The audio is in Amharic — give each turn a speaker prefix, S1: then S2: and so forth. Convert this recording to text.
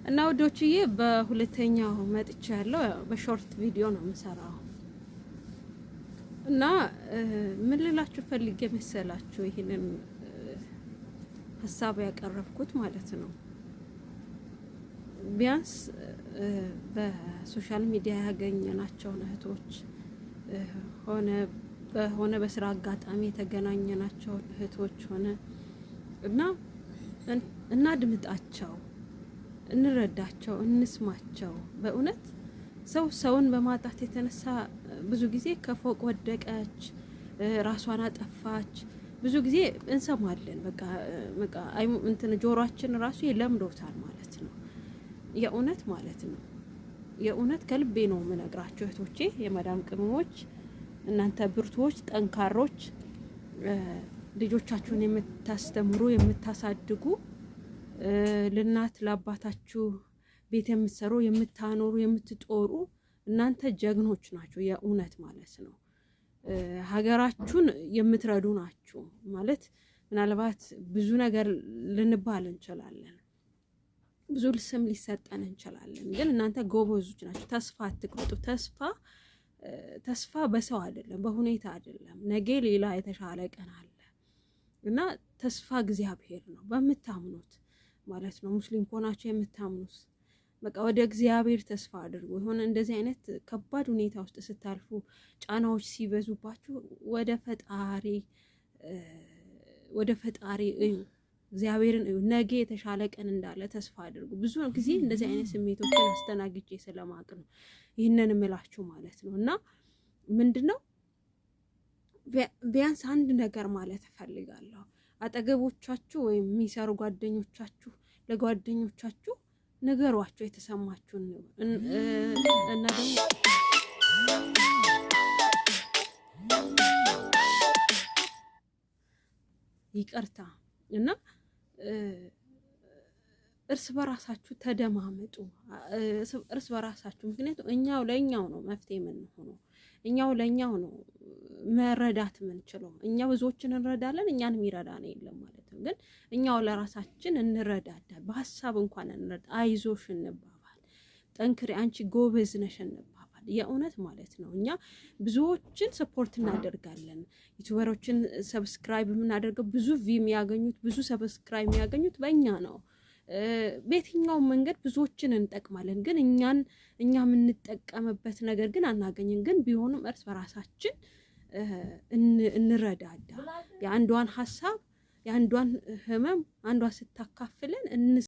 S1: እና ወዶችዬ በሁለተኛው መጥቻለሁ። በሾርት ቪዲዮ ነው የምሰራው እና ምን ልላችሁ ፈልጌ መሰላችሁ ይሄንን ሀሳብ ያቀረብኩት ማለት ነው። ቢያንስ በሶሻል ሚዲያ ያገኘናቸውን እህቶች ሆነ በስራ አጋጣሚ የተገናኘናቸው እህቶች ሆነ እና ድምጣቸው እንረዳቸው፣ እንስማቸው። በእውነት ሰውን በማጣት የተነሳ ብዙ ጊዜ ከፎቅ ወደቀች፣ ራሷን አጠፋች፣ ብዙ ጊዜ እንሰማለን። በቃ እንትን ጆሮአችን ራሱ ለምዶታል ማለት ነው። የእውነት ማለት ነው። የእውነት ከልቤ ነው የምነግራችሁ እህቶቼ፣ የመዳም ቅመሞች፣ እናንተ ብርቱዎች፣ ጠንካሮች፣ ልጆቻችሁን የምታስተምሩ የምታሳድጉ፣ ለእናት ለአባታችሁ ቤት የምትሰሩ የምታኖሩ የምትጦሩ እናንተ ጀግኖች ናችሁ። የእውነት ማለት ነው። ሀገራችሁን የምትረዱ ናችሁ ማለት ምናልባት ብዙ ነገር ልንባል እንችላለን፣ ብዙ ስም ሊሰጠን እንችላለን። ግን እናንተ ጎበዞች ናችሁ። ተስፋ አትቁረጡ። ተስፋ በሰው አይደለም፣ በሁኔታ አይደለም። ነገ ሌላ የተሻለ ቀን አለ እና ተስፋ እግዚአብሔር ነው። በምታምኑት ማለት ነው። ሙስሊም ሆናችሁ የምታምኑት በቃ ወደ እግዚአብሔር ተስፋ አድርጉ። የሆነ እንደዚህ አይነት ከባድ ሁኔታ ውስጥ ስታልፉ፣ ጫናዎች ሲበዙባችሁ ወደ ፈጣሪ እዩ፣ እግዚአብሔርን እዩ። ነገ የተሻለ ቀን እንዳለ ተስፋ አድርጉ። ብዙ ጊዜ እንደዚህ አይነት ስሜቶችን አስተናግጄ ስለማቅ ነው ይህንን እምላችሁ ማለት ነው። እና ምንድነው ቢያንስ አንድ ነገር ማለት እፈልጋለሁ። አጠገቦቻችሁ ወይም የሚሰሩ ጓደኞቻችሁ ለጓደኞቻችሁ ንገሯቸው የተሰማችሁን ነው። እና ደግሞ ይቅርታ እና እርስ በራሳችሁ ተደማመጡ፣ እርስ በራሳችሁ። ምክንያቱም እኛው ለኛው ነው መፍትሄ የምንሆነው፣ እኛው ለኛው ነው መረዳት የምንችለው። እኛ ብዙዎችን እንረዳለን፣ እኛን የሚረዳን የለም ማለት ነው። ግን እኛው ለራሳችን እንረዳዳ፣ በሀሳብ እንኳን እንረዳ፣ አይዞሽ እንባባል፣ ጠንክሪ፣ አንቺ ጎበዝ ነሽ እንባባል። የእውነት ማለት ነው። እኛ ብዙዎችን ሰፖርት እናደርጋለን። ዩቲዩበሮችን ሰብስክራይብ የምናደርገው ብዙ ቪው የሚያገኙት ብዙ ሰብስክራይብ የሚያገኙት በእኛ ነው። በየትኛው መንገድ ብዙዎችን እንጠቅማለን። ግን እኛ የምንጠቀምበት ነገር ግን አናገኝም። ግን ቢሆንም እርስ በራሳችን እንረዳዳ። የአንዷን ሀሳብ የአንዷን ህመም አንዷ ስታካፍለን